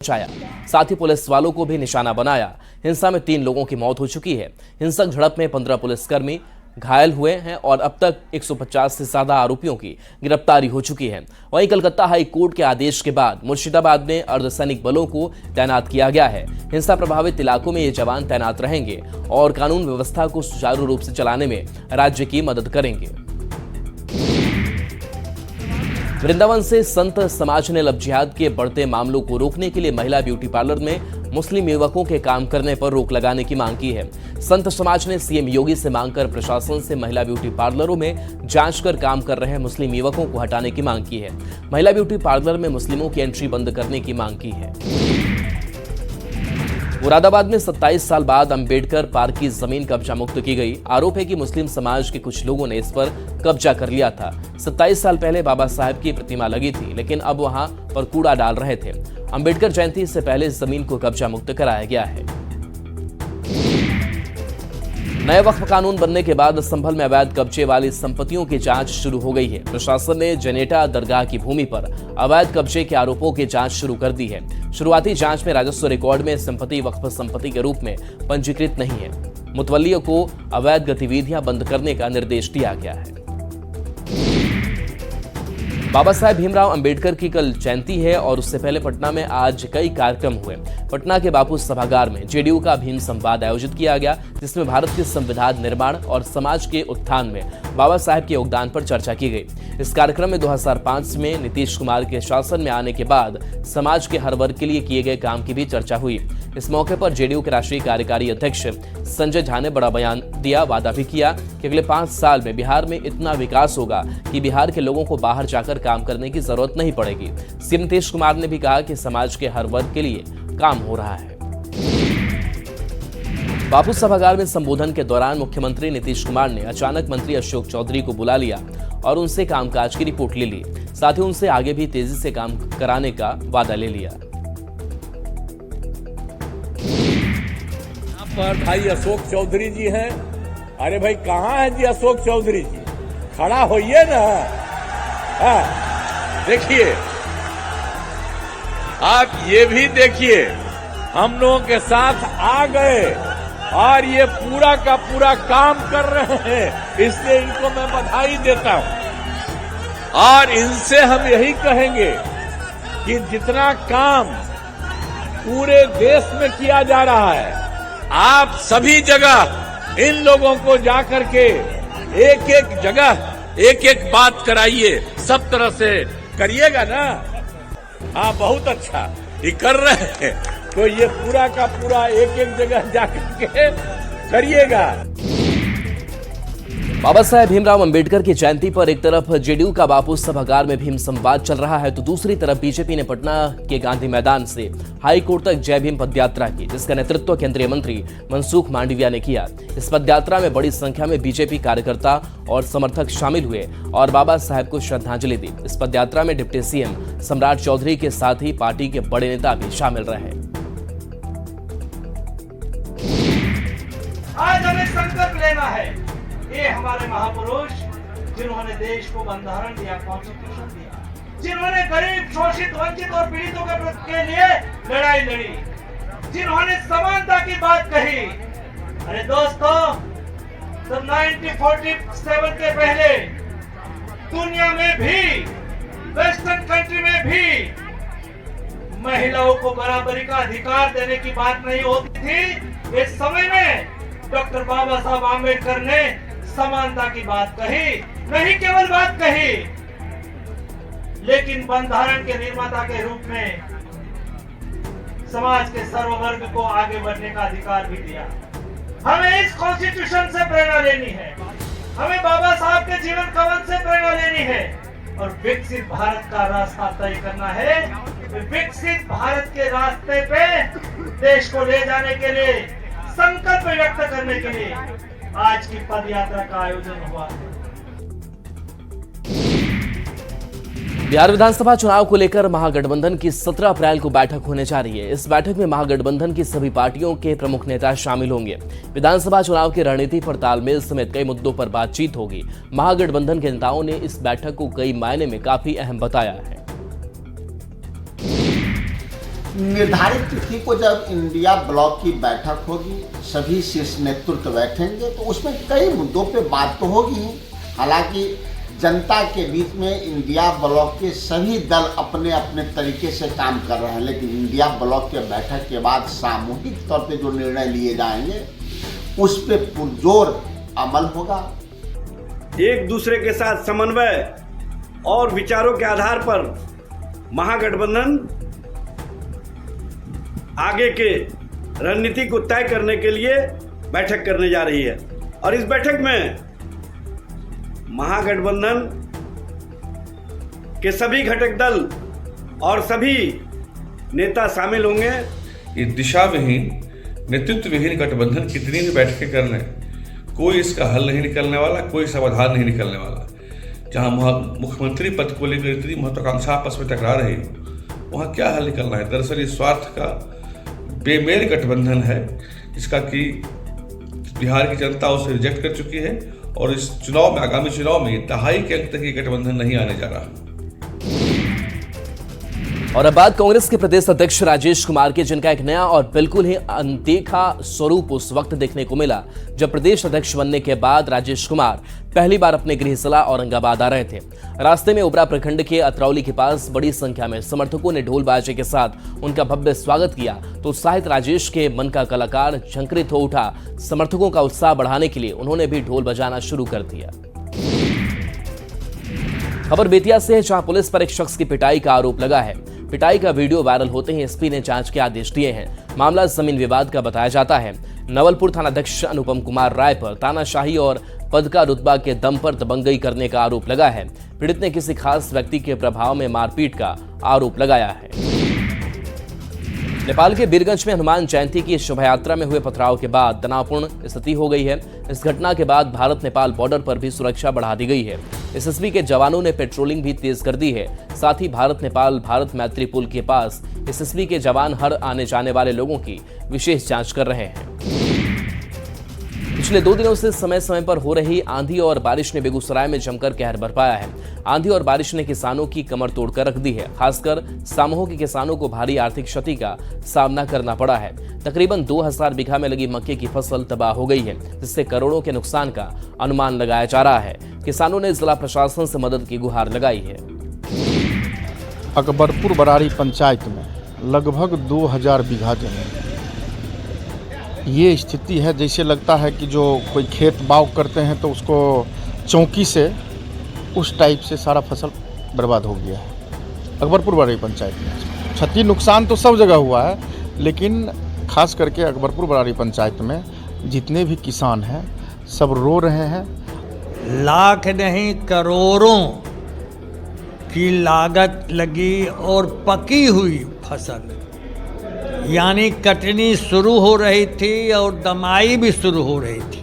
पहुंचाया, साथ ही पुलिस वालों को भी निशाना बनाया। हिंसा में 3 लोगों की मौत हो चुकी है। हिंसक झड़प में 15 पुलिसकर्मी घायल हुए हैं और अब तक 150 से ज्यादा आरोपियों की गिरफ्तारी हो चुकी है। वहीं कलकत्ता हाई कोर्ट के आदेश के बाद मुर्शिदाबाद में अर्धसैनिक बलों को तैनात किया गया है। हिंसा प्रभावित इलाकों में ये जवान तैनात रहेंगे और कानून व्यवस्था को सुचारू रूप से चलाने में राज्य की मदद करेंगे। वृंदावन से संत समाज ने लव जिहाद के बढ़ते मामलों को रोकने के लिए महिला ब्यूटी पार्लर में मुस्लिम युवकों के काम करने पर रोक लगाने की मांग की है। संत समाज ने सीएम योगी से मांग कर प्रशासन से महिला ब्यूटी पार्लरों में जांच कर काम कर रहे मुस्लिम युवकों को हटाने की मांग की है। महिला ब्यूटी पार्लर में मुस्लिमों की एंट्री बंद करने की मांग की है। मुरादाबाद में 27 साल बाद अंबेडकर पार्क की जमीन कब्जा मुक्त की गई। आरोप है कि मुस्लिम समाज के कुछ लोगों ने इस पर कब्जा कर लिया था। 27 साल पहले बाबा साहब की प्रतिमा लगी थी, लेकिन अब वहां पर कूड़ा डाल रहे थे। अंबेडकर जयंती से पहले इस जमीन को कब्जा मुक्त कराया गया है। नए वक्फ कानून बनने के बाद संभल में अवैध कब्जे वाली संपत्तियों की जांच शुरू हो गई है। प्रशासन ने जनेटा दरगाह की भूमि पर अवैध कब्जे के आरोपों की जांच शुरू कर दी है। शुरुआती जांच में राजस्व रिकॉर्ड में संपत्ति वक्फ संपत्ति के रूप में पंजीकृत नहीं है। मुतवल्लियों को अवैध गतिविधियां बंद करने का निर्देश दिया गया है। बाबा साहेब भीमराव अंबेडकर की कल जयंती है और उससे पहले पटना में आज कई कार्यक्रम हुए। पटना के बापू सभागार में जेडीयू का भीम संवाद आयोजित किया गया, जिसमें भारत के संविधान निर्माण और समाज के उत्थान में बाबा साहेब के योगदान पर चर्चा की गई। इस कार्यक्रम में 2005 में नीतीश कुमार के शासन में आने के बाद समाज के हर वर्ग के लिए किए गए काम की भी चर्चा हुई। इस मौके पर जेडीयू के राष्ट्रीय कार्यकारी अध्यक्ष संजय झा ने बड़ा बयान दिया, वादा भी किया कि अगले 5 साल में बिहार में इतना विकास होगा कि बिहार के लोगों को बाहर जाकर काम करने की जरूरत नहीं पड़ेगी। सीएम नीतीश कुमार ने भी कहा कि समाज के हर वर्ग के लिए काम हो रहा है। बापू सभागार में संबोधन के दौरान मुख्यमंत्री नीतीश कुमार ने अचानक मंत्री अशोक चौधरी को बुला लिया और उनसे कामकाज की रिपोर्ट ले ली। साथ ही उनसे आगे भी तेजी से काम कराने का वादा ले लिया। यहाँ पर भाई अशोक चौधरी जी हैं। अरे भाई कहाँ है जी अशोक चौधरी जी? खड़ा होइए ना। देखिए, आप ये भी देखिए, हम लोगों के साथ आ गए और ये पूरा का पूरा काम कर रहे हैं, इसलिए इनको मैं बधाई देता हूं। और इनसे हम यही कहेंगे कि जितना काम पूरे देश में किया जा रहा है, आप सभी जगह इन लोगों को जाकर के एक एक जगह एक एक बात कराइए, सब तरह से करिएगा ना। हाँ, बहुत अच्छा ये कर रहे हैं, तो ये पूरा का पूरा एक एक जगह जाकर के करिएगा। बाबा साहेब भीमराव अंबेडकर की जयंती पर एक तरफ जेडीयू का बापू सभागार में भीम संवाद चल रहा है, तो दूसरी तरफ बीजेपी ने पटना के गांधी मैदान से हाई कोर्ट तक जय भीम पदयात्रा की, जिसका नेतृत्व केंद्रीय मंत्री मनसुख मांडविया ने किया। इस पदयात्रा में बड़ी संख्या में बीजेपी कार्यकर्ता और समर्थक शामिल हुए और बाबा साहेब को श्रद्धांजलि दी। इस पदयात्रा में डिप्टी सीएम सम्राट चौधरी के साथ ही पार्टी के बड़े नेता भी शामिल रहे। आज हमें संकल्प लेना है, ये हमारे महापुरुष जिन्होंने देश को बंधारण दिया, कॉन्स्टिट्यूशन दिया, जिन्होंने गरीब, शोषित, वंचित और पीड़ितों के लिए लड़ाई लड़ी, जिन्होंने समानता की बात कही। अरे दोस्तों, तो 1947 के पहले दुनिया में भी, वेस्टर्न कंट्री में भी महिलाओं को बराबरी का अधिकार देने की बात नहीं होती थी। इस समय में डॉक्टर बाबा साहब आम्बेडकर ने समानता की बात कही, नहीं केवल बात कही, लेकिन बंधारण के निर्माता के रूप में समाज के सर्व वर्ग को आगे बढ़ने का अधिकार भी दिया। हमें इस कॉन्स्टिट्यूशन से प्रेरणा लेनी है, हमें बाबा साहब के जीवन कवन से प्रेरणा लेनी है और विकसित भारत का रास्ता तय करना है। विकसित भारत के रास्ते पे देश को ले जाने के लिए, संकल्प व्यक्त करने के लिए आज की पद यात्रा का आयोजन हुआ है। बिहार विधानसभा चुनाव को लेकर महागठबंधन की 17 अप्रैल को बैठक होने जा रही है। इस बैठक में महागठबंधन की सभी पार्टियों के प्रमुख नेता शामिल होंगे। विधानसभा चुनाव की रणनीति पर तालमेल समेत कई मुद्दों पर बातचीत होगी। महागठबंधन के नेताओं ने इस बैठक को कई मायने में काफी अहम बताया है। निर्धारित तिथि को जब इंडिया ब्लॉक की बैठक होगी, सभी शीर्ष नेतृत्व बैठेंगे, तो उसमें कई मुद्दों पे बात तो होगी ही। हालांकि जनता के बीच में इंडिया ब्लॉक के सभी दल अपने अपने तरीके से काम कर रहे हैं, लेकिन इंडिया ब्लॉक के बैठक के बाद सामूहिक तौर पे जो निर्णय लिए जाएंगे उस पे पुरजोर अमल होगा। एक दूसरे के साथ समन्वय और विचारों के आधार पर महागठबंधन आगे के रणनीति को तय करने के लिए बैठक करने जा रही है और इस बैठक में महागठबंधन के सभी घटक दल और सभी नेता शामिल होंगे। ये दिशा विहीन, नेतृत्व विहीन गठबंधन कितनी भी बैठकें कर लें, कोई इसका हल नहीं निकलने वाला, कोई समाधान नहीं निकलने वाला। जहां मुख्यमंत्री पद को लेकर इतनी महत्वाकांक्षा आपस में टकरा रही हो, वहां क्या हल निकलना है? दरअसल ये स्वार्थ का बेमेल गठबंधन है, जिसका कि बिहार की जनता उसे रिजेक्ट कर चुकी है और इस चुनाव में, आगामी चुनाव में दहाई के अंक तक ये गठबंधन नहीं आने जा रहा। और अब बात कांग्रेस के प्रदेश अध्यक्ष राजेश कुमार के, जिनका एक नया और बिल्कुल ही अनदेखा स्वरूप उस वक्त देखने को मिला जब प्रदेश अध्यक्ष बनने के बाद राजेश कुमार पहली बार अपने गृह जिला औरंगाबाद आ रहे थे। रास्ते में उबरा प्रखंड के अतरौली के पास बड़ी संख्या में समर्थकों ने ढोल बाजे के साथ उनका भव्य स्वागत किया तो उत्साहित राजेश के मन का कलाकार झंकृत हो उठा। समर्थकों का उत्साह बढ़ाने के लिए उन्होंने भी ढोल बजाना शुरू कर दिया। खबर बेतिया से है, जहां पुलिस पर एक शख्स की पिटाई का आरोप लगा है। पिटाई का वीडियो वायरल होते ही एसपी ने जांच के आदेश दिए हैं। मामला जमीन विवाद का बताया जाता है। नवलपुर थानाध्यक्ष अनुपम कुमार राय पर तानाशाही और पद का रुतबा के दम पर दबंगई करने का आरोप लगा है। पीड़ित ने किसी खास व्यक्ति के प्रभाव में मारपीट का आरोप लगाया है। नेपाल के बीरगंज में हनुमान जयंती की शोभा यात्रा में हुए पथराव के बाद तनावपूर्ण स्थिति हो गई है। इस घटना के बाद भारत नेपाल बॉर्डर पर भी सुरक्षा बढ़ा दी गई है। एसएसबी के जवानों ने पेट्रोलिंग भी तेज कर दी है। साथ ही भारत नेपाल भारत मैत्री पुल के पास एसएसबी के जवान हर आने जाने वाले लोगों की विशेष जांच कर रहे हैं। पिछले 2 दिनों से समय समय पर हो रही आंधी और बारिश ने बेगूसराय में जमकर कहर बरपाया है। आंधी और बारिश ने किसानों की कमर तोड़कर रख दी है। खासकर सामूहों के किसानों को भारी आर्थिक क्षति का सामना करना पड़ा है। तकरीबन 2000 बीघा में लगी मक्के की फसल तबाह हो गई है, जिससे करोड़ों के नुकसान का अनुमान लगाया जा रहा है। किसानों ने जिला प्रशासन से मदद की गुहार लगाई है। अकबरपुर बरारी पंचायत में लगभग 2000 बीघा जमीन, ये स्थिति है जैसे लगता है कि जो कोई खेत बाव करते हैं तो उसको चौकी से उस टाइप से सारा फसल बर्बाद हो गया है। अकबरपुर बरारी पंचायत में क्षति नुकसान तो सब जगह हुआ है, लेकिन खास करके अकबरपुर बरारी पंचायत में जितने भी किसान हैं सब रो रहे हैं। लाख नहीं करोड़ों की लागत लगी और पकी हुई फसल, यानी कटनी शुरू हो रही थी और दमाई भी शुरू हो रही थी।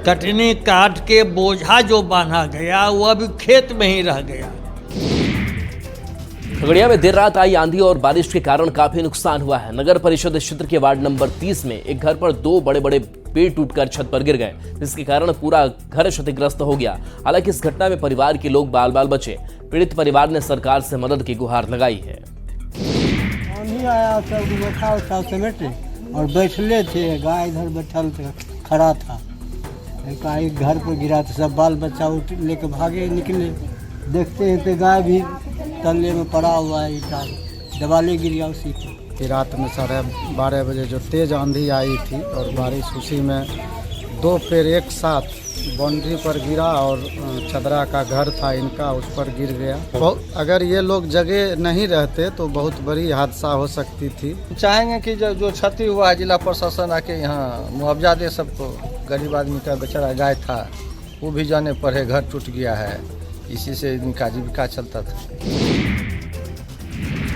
कटनी काट के बोझा जो बांधा गया वह भी खेत में ही रह गया। खगड़िया में देर रात आई आंधी और बारिश के कारण काफी नुकसान हुआ है। नगर परिषद क्षेत्र के वार्ड नंबर 30 में एक घर पर 2 बड़े बड़े पेड़ टूटकर छत पर गिर गए, जिसके कारण पूरा घर क्षतिग्रस्त हो गया। हालांकि इस घटना में परिवार के लोग बाल बाल बचे। पीड़ित परिवार ने सरकार से मदद की गुहार लगाई है। आया सब समेटे और बैठले थे, गाय इधर बैठल खड़ा था, एक घर पर गिरा तो सब बाल बच्चा लेके भागे निकले। देखते हैं तो गाय भी तल्ले में पड़ा हुआ है, दबाले गिर गया उसी को। रात में 12:30 बजे जो तेज़ आंधी आई थी और बारिश, उसी में 2 पेड़ एक साथ बाउंड्री पर गिरा और चदरा का घर था इनका, उस पर गिर गया। अगर ये लोग जगह नहीं रहते तो बहुत बड़ी हादसा हो सकती थी। चाहेंगे कि जो क्षति हुआ है जिला प्रशासन आके यहाँ मुआवजा दे सबको। गरीब आदमी का बेचारा गाय था वो भी जाने पर है, घर टूट गया है, इसी से इनका जीविका चलता था।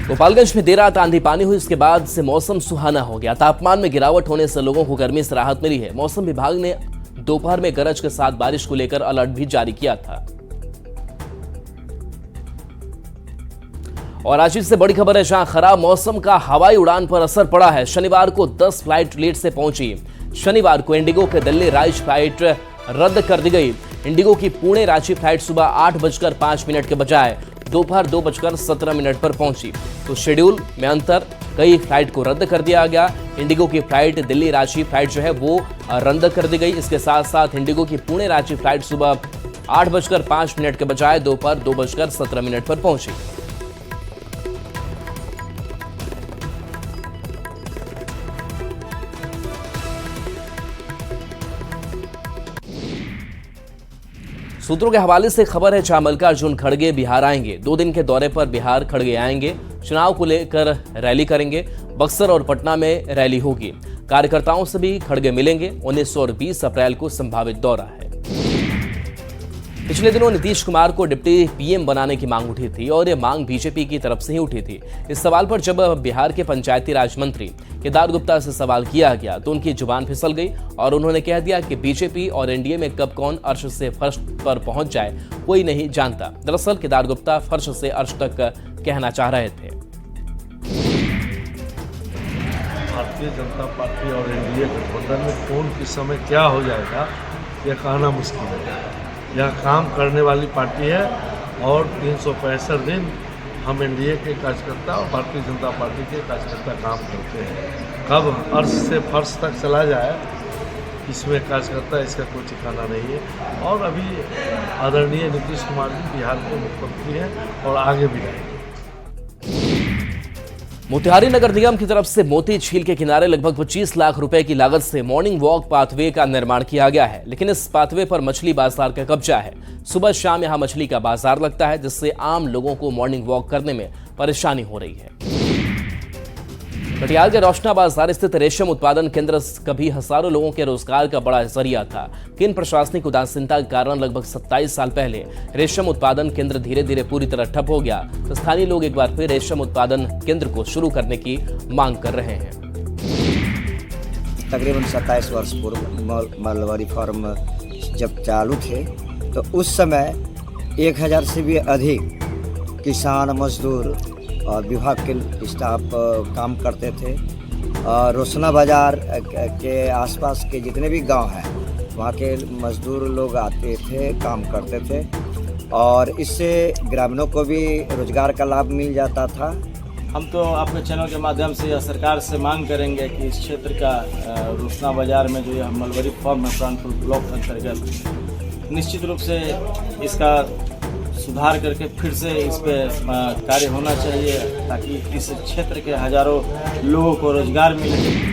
गोपालगंज में देर रात आंधी पानी हुई, इसके बाद से मौसम सुहाना हो गया। तापमान में गिरावट होने से लोगों को गर्मी से राहत मिली है। मौसम विभाग ने दोपहर में गरज के साथ बारिश को लेकर अलर्ट भी जारी किया था। और आज से बड़ी खबर है, जहां खराब मौसम का हवाई उड़ान पर असर पड़ा है। शनिवार को 10 फ्लाइट लेट से पहुंची। शनिवार को इंडिगो के दिल्ली रांची फ्लाइट रद्द कर दी गई। इंडिगो की पुणे रांची फ्लाइट सुबह 8:05 के बजाय दोपहर 2:17 पर पहुंची। तो शेड्यूल में अंतर कई फ्लाइट को रद्द कर दिया गया। इंडिगो की फ्लाइट दिल्ली रांची फ्लाइट जो है वो रद्द कर दी गई। इसके साथ साथ इंडिगो की पुणे रांची फ्लाइट सुबह 8:05 के बजाय दोपहर 2:17 पर पहुंची। सूत्रों के हवाले से खबर है, जहां मल्लिकार्जुन खड़गे बिहार आएंगे। 2 दिन के दौरे पर बिहार खड़गे आएंगे। चुनाव को लेकर रैली करेंगे। बक्सर और पटना में रैली होगी। कार्यकर्ताओं से भी खड़गे मिलेंगे। 19 और 20 अप्रैल को संभावित दौरा है। पिछले दिनों नीतीश कुमार को डिप्टी पीएम बनाने की मांग उठी थी और यह मांग बीजेपी की तरफ से ही उठी थी। इस सवाल पर जब बिहार के पंचायती राज मंत्री केदार गुप्ता से सवाल किया गया तो उनकी जुबान फिसल गई और उन्होंने कह दिया कि बीजेपी और एनडीए में कब कौन अर्श से फर्श पर पहुंच जाए कोई नहीं जानता। दरअसल केदार गुप्ता फर्श से अर्श तक कहना चाह रहे थे। भारतीय जनता पार्टी और एनडीए गठबंधन में कौन किस समय क्या हो जाएगा यह कहना मुश्किल है। यह काम करने वाली पार्टी है और 365 दिन हम एनडीए के कार्यकर्ता और भारतीय जनता पार्टी के कार्यकर्ता काम करते हैं। कब अर्श से फर्श तक चला जाए इसमें कार्यकर्ता इसका कोई ठिकाना नहीं है। और अभी आदरणीय नीतीश कुमार जी बिहार के मुख्यमंत्री हैं और आगे भी रहेंगे। मोतिहारी नगर निगम की तरफ से मोती झील के किनारे लगभग 25 लाख रुपए की लागत से मॉर्निंग वॉक पाथवे का निर्माण किया गया है, लेकिन इस पाथवे पर मछली बाजार का कब्जा है। सुबह शाम यहां मछली का बाजार लगता है, जिससे आम लोगों को मॉर्निंग वॉक करने में परेशानी हो रही है। कटिहार के रोशना बाजार स्थित रेशम उत्पादन केंद्र कभी हजारों लोगों के रोजगार का बड़ा जरिया था, किन प्रशासनिक उदासीनता के कारण लगभग 27 साल पहले रेशम उत्पादन केंद्र धीरे धीरे पूरी तरह ठप हो गया। तो स्थानीय लोग एक बार फिर रेशम उत्पादन केंद्र को शुरू करने की मांग कर रहे हैं। तकरीबन 27 वर्ष पूर्व मालवाड़ी फार्म जब चालू थे तो उस समय 1000 से भी अधिक किसान, मजदूर और विभाग के स्टाफ काम करते थे। रोशना बाजार के आसपास के जितने भी गांव हैं वहाँ के मजदूर लोग आते थे, काम करते थे और इससे ग्रामीणों को भी रोजगार का लाभ मिल जाता था। हम तो आपके चैनल के माध्यम से सरकार से मांग करेंगे कि इस क्षेत्र का रोशना बाजार में जो यह मलबरी फार्म है प्राणपुर ब्लॉक अंतर्गत निश्चित रूप से इसका सुधार करके फिर से इस पे कार्य होना चाहिए ताकि इस क्षेत्र के हजारों लोगों को रोजगार मिले।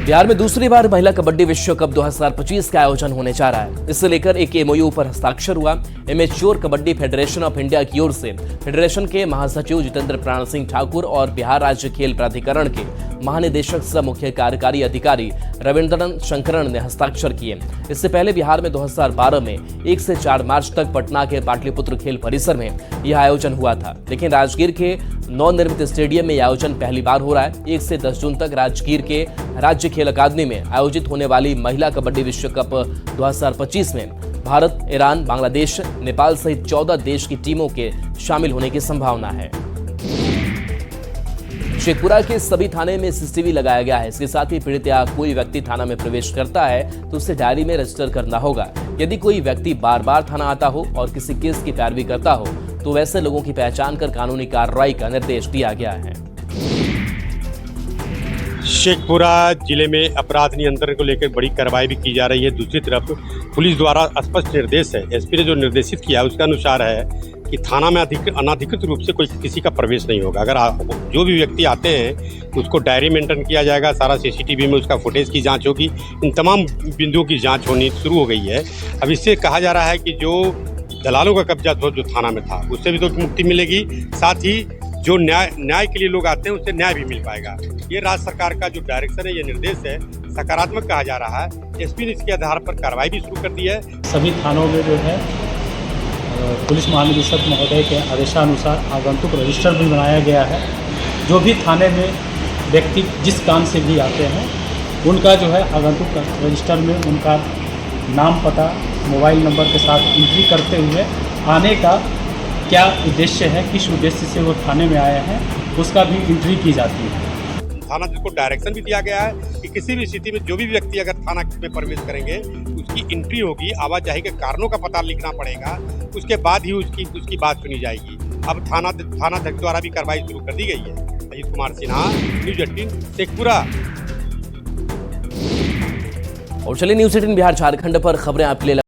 बिहार में दूसरी बार महिला कबड्डी विश्व कप 2025 का आयोजन होने जा रहा है। इससे लेकर एक एमओयू पर हस्ताक्षर हुआ। Immature kabaddi federation of India की ओर से फेडरेशन के महासचिव जितेंद्र प्राण सिंह ठाकुर और बिहार राज्य खेल प्राधिकरण के महानिदेशक सह मुख्य कार्यकारी अधिकारी रविंद्रन शंकरन ने हस्ताक्षर किए। इससे पहले बिहार में 2012 में 1 से 4 मार्च तक पटना के पाटलिपुत्र खेल परिसर में यह आयोजन हुआ था, लेकिन राजगीर के नवनिर्मित स्टेडियम में यह आयोजन पहली बार हो रहा है। 1 से 10 जून तक राजगीर के राज्य खेल अकादमी में आयोजित होने वाली महिला कबड्डी विश्व कप 2025 में भारत, ईरान, बांग्लादेश, नेपाल सहित 14 देश की टीमों के शामिल होने की संभावना है। शेखपुरा के सभी थाने में सीसीटीवी लगाया गया है। इसके साथ ही पीड़ित या कोई व्यक्ति थाना में प्रवेश करता है तो उसे डायरी में रजिस्टर करना होगा। यदि कोई व्यक्ति बार बार थाना आता हो और किसी केस की पैरवी करता हो तो वैसे लोगों की पहचान कर कानूनी कार्रवाई का निर्देश दिया गया है। शेखपुरा जिले में अपराध नियंत्रण को लेकर बड़ी कार्रवाई भी की जा रही है। दूसरी तरफ पुलिस द्वारा स्पष्ट निर्देश है, एसपी ने जो निर्देशित किया है उसके अनुसार है कि थाना में अनाधिकृत रूप से कोई किसी का प्रवेश नहीं होगा। अगर जो भी व्यक्ति आते हैं उसको डायरी मेंटेन किया जाएगा, सारा सीसीटीवी में उसका फुटेज की जांच होगी। इन तमाम बिंदुओं की जांच होनी शुरू हो गई है। अब इससे कहा जा रहा है कि जो दलालों का कब्जा जो थाना में था उससे भी तो मुक्ति मिलेगी, साथ ही जो न्याय के लिए लोग आते हैं उससे न्याय भी मिल पाएगा। ये राज्य सरकार का जो डायरेक्शन है, ये निर्देश है, सकारात्मक कहा जा रहा है। एसपी ने इसके आधार पर कार्रवाई भी शुरू कर दी है। सभी थानों में जो है पुलिस महानिदेशक महोदय के आदेशानुसार आगंतुक रजिस्टर भी बनाया गया है। जो भी थाने में व्यक्ति जिस काम से भी आते हैं उनका जो है आगंतुक रजिस्टर में उनका नाम, पता, मोबाइल नंबर के साथ एंट्री करते हुए आने का क्या उद्देश्य है, किस उद्देश्य से वो थाने में आए हैं, उसका भी एंट्री की जाती है। थाना जिसको डायरेक्शन भी दिया गया है कि किसी भी स्थिति में जो भी व्यक्ति अगर थाना में प्रवेश करेंगे उसकी एंट्री होगी, आवाजाही के कारणों का पता लिखना पड़ेगा, उसके बाद ही उसकी बात सुनी जाएगी। अब थाना अध्यक्ष द्वारा भी कार्रवाई शुरू कर दी गई है। अजीत कुमार सिन्हा, न्यूज 18 शेखपुरा। और चलिए न्यूज़ 18 बिहार झारखंड पर खबरें आपके लिए